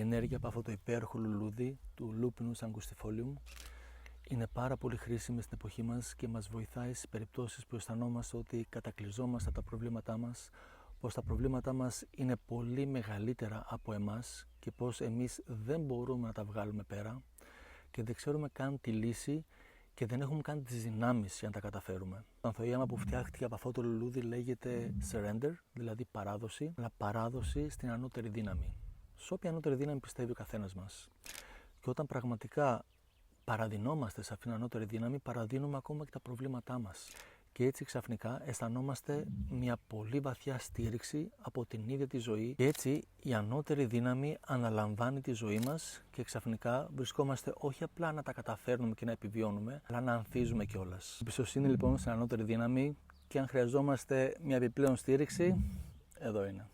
Η ενέργεια από αυτό το υπέροχο λουλούδι του Lupinus angustifolium είναι πάρα πολύ χρήσιμη στην εποχή μας και μας βοηθάει στις περιπτώσεις που αισθανόμαστε ότι κατακλυζόμαστε από τα προβλήματά μας, πως τα προβλήματά μας είναι πολύ μεγαλύτερα από εμάς και πως εμείς δεν μπορούμε να τα βγάλουμε πέρα και δεν ξέρουμε καν τη λύση και δεν έχουμε καν τις δυνάμεις για να τα καταφέρουμε. Το ανθοίαμα που φτιάχτηκε από αυτό το λουλούδι λέγεται surrender, δηλαδή παράδοση, αλλά παράδοση στην ανώτερη δύναμη. Σε όποια ανώτερη δύναμη πιστεύει ο καθένας μας. Και όταν πραγματικά παραδεινόμαστε σε αυτήν την ανώτερη δύναμη, παραδίνουμε ακόμα και τα προβλήματά μας. Και έτσι ξαφνικά αισθανόμαστε μια πολύ βαθιά στήριξη από την ίδια τη ζωή και έτσι η ανώτερη δύναμη αναλαμβάνει τη ζωή μας και ξαφνικά βρισκόμαστε όχι απλά να τα καταφέρνουμε και να επιβιώνουμε, αλλά να ανθίζουμε κιόλας. Εμπιστοσύνη λοιπόν στην ανώτερη δύναμη και αν χρειαζόμαστε μια επιπλέον στήριξη, εδώ είναι.